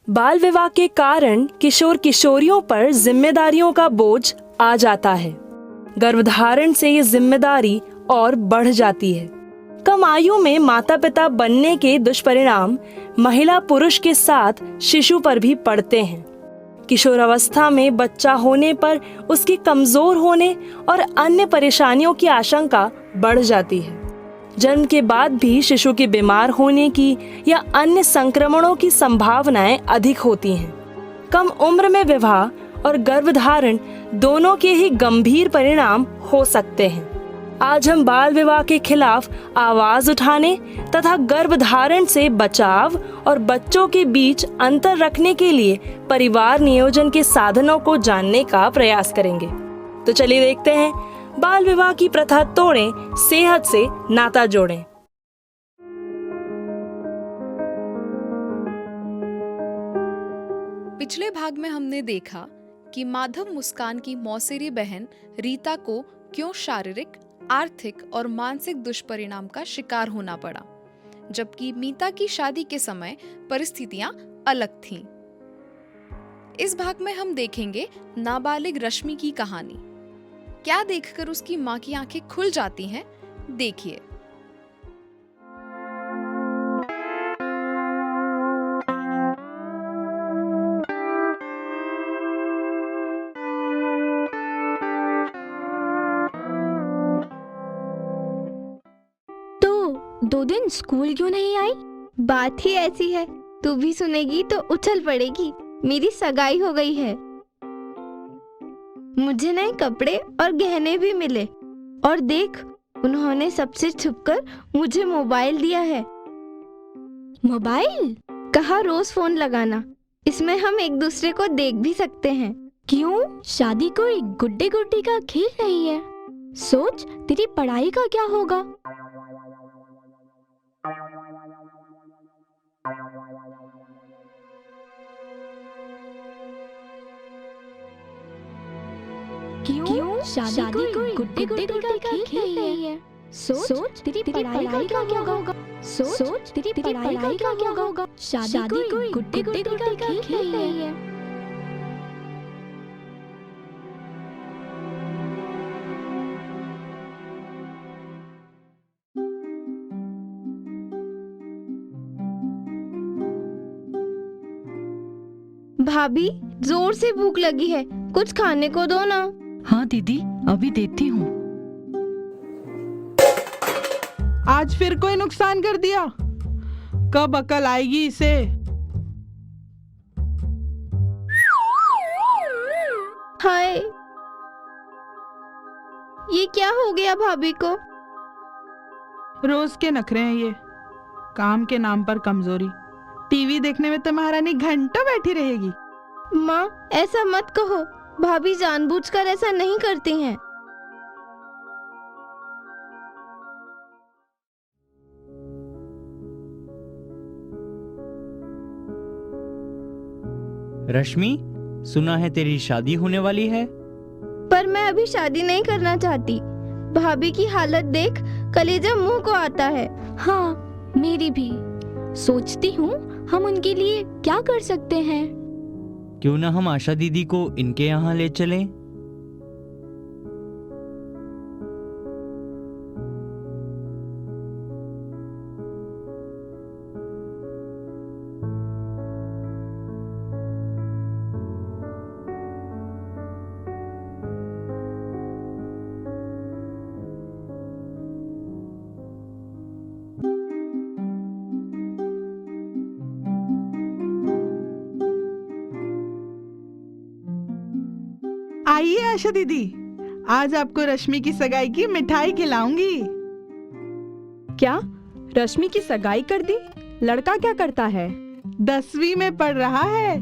बाल विवाह के कारण किशोर किशोरियों पर जिम्मेदारियों का बोझ आ जाता है। गर्भधारण से ये जिम्मेदारी और बढ़ जाती है। कम आयु में माता पिता बनने के दुष्परिणाम महिला पुरुष के साथ शिशु पर भी पड़ते हैं। किशोरावस्था में बच्चा होने पर उसके कमजोर होने और अन्य परेशानियों की आशंका बढ़ जाती है। जन्म के बाद भी शिशु के बीमार होने की या अन्य संक्रमणों की संभावनाएं अधिक होती हैं। कम उम्र में विवाह और गर्भधारण दोनों के ही गंभीर परिणाम हो सकते हैं। आज हम बाल विवाह के खिलाफ आवाज उठाने तथा गर्भधारण से बचाव और बच्चों के बीच अंतर रखने के लिए परिवार नियोजन के साधनों को जानने का प्रयास करेंगे। तो चलिए देखते हैं, बाल विवाह की प्रथा तोड़ें, सेहत से नाता जोड़ें। पिछले भाग में हमने देखा कि माधव मुस्कान की मौसेरी बहन रीता को क्यों शारीरिक, आर्थिक और मानसिक दुष्परिणाम का शिकार होना पड़ा, जबकि मीता की शादी के समय परिस्थितियां अलग थीं। इस भाग में हम देखेंगे नाबालिग रश्मि की कहानी। क्या देखकर उसकी मां की आंखें खुल जाती हैं, देखिए। तो 2 दिन स्कूल क्यों नहीं आई? बात ही ऐसी है, तू भी सुनेगी तो उछल पड़ेगी। मेरी सगाई हो गई है। मुझे नए कपड़े और गहने भी मिले, और देख, उन्होंने सबसे छुपकर मुझे मोबाइल दिया है। मोबाइल? कहा रोज फोन लगाना, इसमें हम एक दूसरे को देख भी सकते हैं। क्यों? शादी कोई गुड्डे गुड्डी का खेल नहीं है। सोच, तेरी पढ़ाई का क्या होगा? क्यों? शादी कोई गुड्डे गुड्डी का खेल नहीं है। सोच, तेरी पढ़ाई का क्या होगा? सोच, तेरी पढ़ाई का क्या होगा? शादी कोई गुड्डे गुड्डी का खेल नहीं है। भाभी, जोर से भूख लगी है, कुछ खाने को दो ना। हाँ दीदी, अभी देती हूँ। आज फिर कोई नुकसान कर दिया? कब अकल आएगी इसे? हाय, ये क्या हो गया भाभी को? रोज के नखरे हैं ये। काम के नाम पर कमजोरी। टीवी देखने में तो महारानी घंटों बैठी रहेगी। माँ, ऐसा मत कहो, भाभी जानबूझकर ऐसा नहीं करती हैं। रश्मि, सुना है तेरी शादी होने वाली है? पर मैं अभी शादी नहीं करना चाहती। भाभी की हालत देख कलेजा मुंह को आता है। हाँ, मेरी भी। सोचती हूँ हम उनके लिए क्या कर सकते हैं। क्यों ना हम आशा दीदी को इनके यहाँ ले चलें? आइए आशा दीदी, आज आपको रश्मि की सगाई की मिठाई खिलाऊंगी। क्या? रश्मि की सगाई कर दी? लड़का क्या करता है? 10वीं में पढ़ रहा है।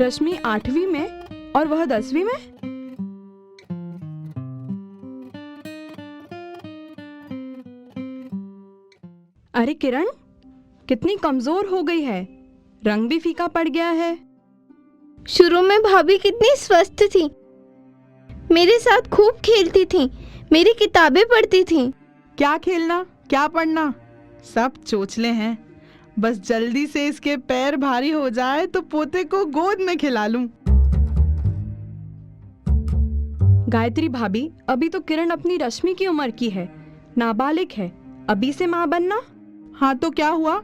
रश्मि 8वीं में और वह 10वीं में? अरे किरण, कितनी कमजोर हो गई है, रंग भी फीका पड़ गया है। शुरू में भाभी कितनी स्वस्थ थी, मेरे साथ खूब खेलती थी, मेरी किताबें पढ़ती थी। क्या खेलना, क्या पढ़ना, सब चोचले हैं। बस जल्दी से इसके पैर भारी हो जाए तो पोते को गोद में खिला लूं। गायत्री भाभी, अभी तो किरण अपनी रश्मि की उम्र की है, नाबालिग है, अभी से माँ बनना। हाँ तो क्या हुआ,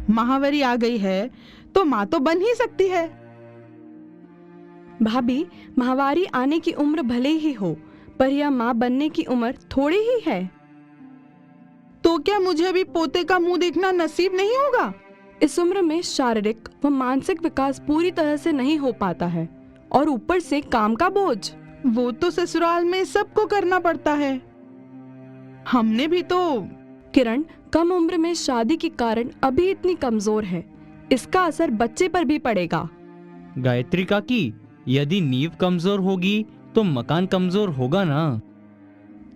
महावरी आ गई है तो माँ तो बन ही सकती है। भाभी, माहवारी आने की उम्र भले ही हो, पर यह माँ बनने की उम्र थोड़ी ही है। तो क्या मुझे अभी पोते का मुंह देखना नसीब नहीं होगा? इस उम्र में शारीरिक व मानसिक विकास पूरी तरह से नहीं हो पाता है, और ऊपर से काम का बोझ। वो तो ससुराल में सबको करना पड़ता है, हमने भी तो। किरण कम उम्र में शादी के कारण अभी इतनी कमजोर है, इसका असर बच्चे पर भी पड़ेगा। गायत्री काकी, यदि नींव कमजोर होगी तो मकान कमजोर होगा ना।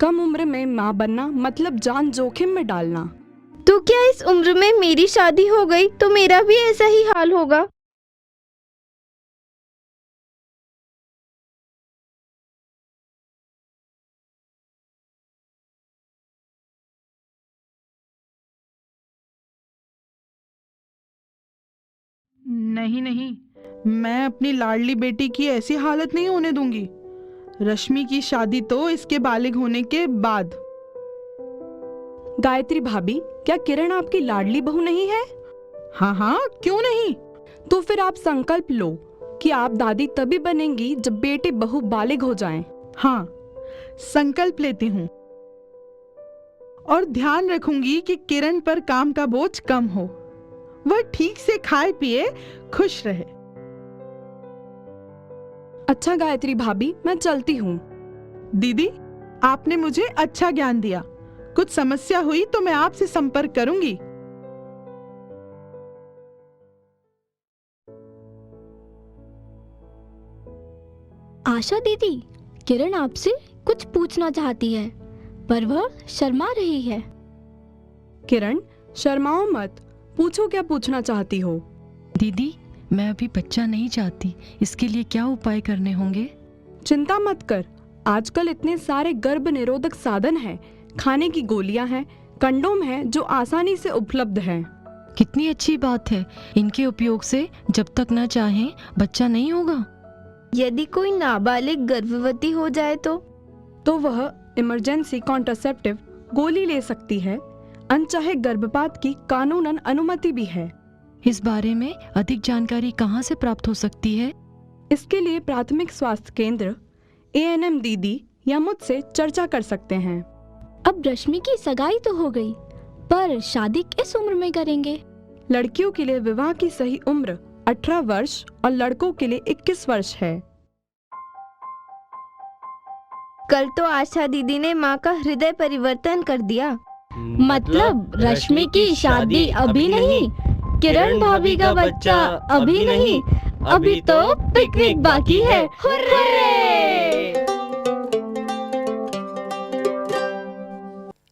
कम उम्र में माँ बनना मतलब जान जोखिम में डालना। तो क्या इस उम्र में मेरी शादी हो गई तो मेरा भी ऐसा ही हाल होगा? नहीं नहीं, मैं अपनी लाडली बेटी की ऐसी हालत नहीं होने दूंगी। रश्मि की शादी तो इसके बालिग होने के बाद। गायत्री भाभी, क्या किरण आपकी लाडली बहू नहीं है? हाँ हाँ, क्यों नहीं। तो फिर आप संकल्प लो कि आप दादी तभी बनेंगी जब बेटे बहू बालिग हो जाएं। हाँ, संकल्प लेती हूँ और ध्यान रखूंगी कि किरण पर काम का बोझ कम हो, वह ठीक से खाए पिए खुश रहे। अच्छा गायत्री भाभी, मैं चलती हूँ। दीदी, आपने मुझे अच्छा ज्ञान दिया, कुछ समस्या हुई तो मैं आपसे संपर्क करूंगी। आशा दीदी, किरण आपसे कुछ पूछना चाहती है, पर वह शर्मा रही है। किरण, शर्माओ मत, पूछो क्या पूछना चाहती हो। दीदी, मैं अभी बच्चा नहीं चाहती, इसके लिए क्या उपाय करने होंगे? चिंता मत कर, आजकल इतने सारे गर्भ निरोधक साधन हैं, खाने की गोलियां हैं, कंडोम हैं जो आसानी से उपलब्ध हैं। कितनी अच्छी बात है, इनके उपयोग से जब तक न चाहें बच्चा नहीं होगा। यदि कोई नाबालिग गर्भवती हो जाए तो वह इमरजेंसी कॉन्ट्रासेप्टिव गोली ले सकती है। अनचाहे गर्भपात की कानूनन अनुमति भी है। इस बारे में अधिक जानकारी कहाँ से प्राप्त हो सकती है? इसके लिए प्राथमिक स्वास्थ्य केंद्र, ANM दीदी या मुझसे चर्चा कर सकते हैं। अब रश्मि की सगाई तो हो गई, पर शादी किस उम्र में करेंगे? लड़कियों के लिए विवाह की सही उम्र 18 वर्ष और लड़कों के लिए 21 वर्ष है। कल तो आशा दीदी ने माँ का हृदय परिवर्तन कर दिया। मतलब रश्मि की शादी अभी नहीं, किरण भाभी का बच्चा अभी नहीं, अभी तो पिकनिक बाकी है। हुर्रे!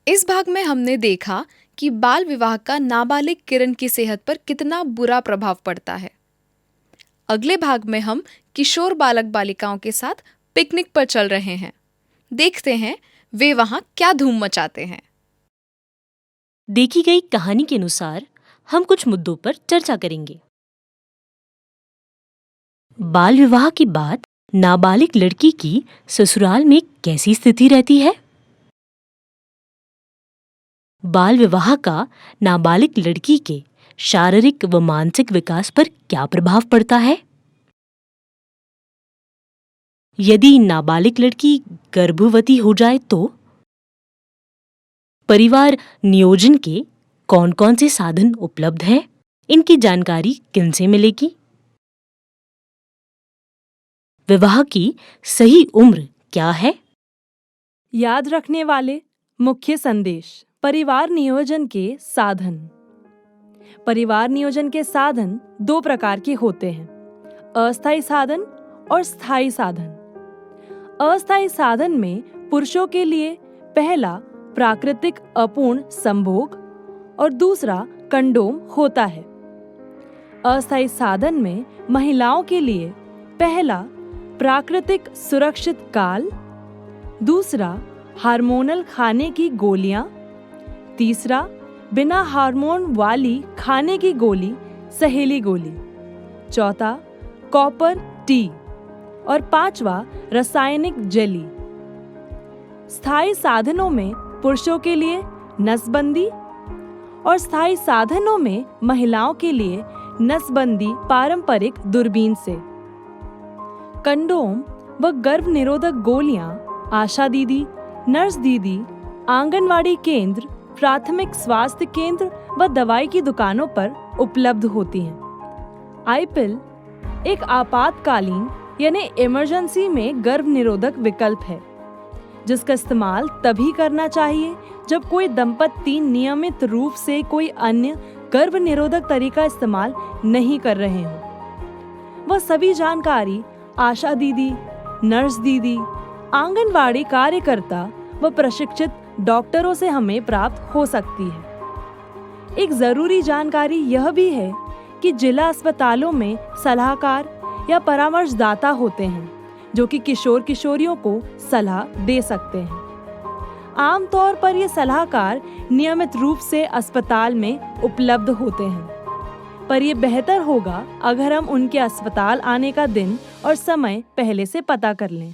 इस भाग में हमने देखा कि बाल विवाह का नाबालिग किरण की सेहत पर कितना बुरा प्रभाव पड़ता है। अगले भाग में हम किशोर बालक बालिकाओं के साथ पिकनिक पर चल रहे हैं। देखते हैं वे वहां क्या धूम मचाते हैं। देखी गई कहानी के अनुसार हम कुछ मुद्दों पर चर्चा करेंगे। बाल विवाह के बाद नाबालिग लड़की की ससुराल में कैसी स्थिति रहती है? बाल विवाह का नाबालिग लड़की के शारीरिक व मानसिक विकास पर क्या प्रभाव पड़ता है? यदि नाबालिग लड़की गर्भवती हो जाए तो परिवार नियोजन के कौन-कौन से साधन उपलब्ध हैं? इनकी जानकारी किनसे मिलेगी? विवाह की सही उम्र क्या है? याद रखने वाले मुख्य संदेश। परिवार नियोजन के साधन। परिवार नियोजन के साधन 2 प्रकार के होते हैं, अस्थायी साधन और स्थायी साधन। अस्थायी साधन में पुरुषों के लिए पहला प्राकृतिक अपूर्ण संभोग और दूसरा कंडोम होता है। अस्थायी साधन में महिलाओं के लिए पहला प्राकृतिक सुरक्षित काल, दूसरा हार्मोनल खाने की गोलियां, तीसरा बिना हार्मोन वाली खाने की गोली सहेली गोली। चौथा कॉपर टी। और पांचवा रासायनिक जेली। स्थायी साधनों में पुरुषों के लिए नसबंदी और स्थायी साधनों में महिलाओं के लिए नसबंदी पारंपरिक दूरबीन से। कंडोम व गर्भ निरोधक गोलियां आशा दीदी, नर्स दीदी, आंगनवाड़ी केंद्र, प्राथमिक स्वास्थ्य केंद्र व दवाई की दुकानों पर उपलब्ध होती हैं। आईपिल एक आपातकालीन यानी इमरजेंसी में गर्भ निरोधक विकल्प है, जिसका इस्तेमाल तभी करना चाहिए जब कोई दंपति नियमित रूप से कोई अन्य गर्भ निरोधक तरीका इस्तेमाल नहीं कर रहे हों। वह सभी जानकारी आशा दीदी, नर्स दीदी, आंगनवाड़ी कार्यकर्ता व प्रशिक्षित डॉक्टरों से हमें प्राप्त हो सकती है। एक जरूरी जानकारी यह भी है कि जिला अस्पतालों में सलाहकार या परामर्शदाता होते हैं जो कि किशोर किशोरियों को सलाह दे सकते हैं। आमतौर पर ये सलाहकार नियमित रूप से अस्पताल में उपलब्ध होते हैं, पर यह बेहतर होगा अगर हम उनके अस्पताल आने का दिन और समय पहले से पता कर लें।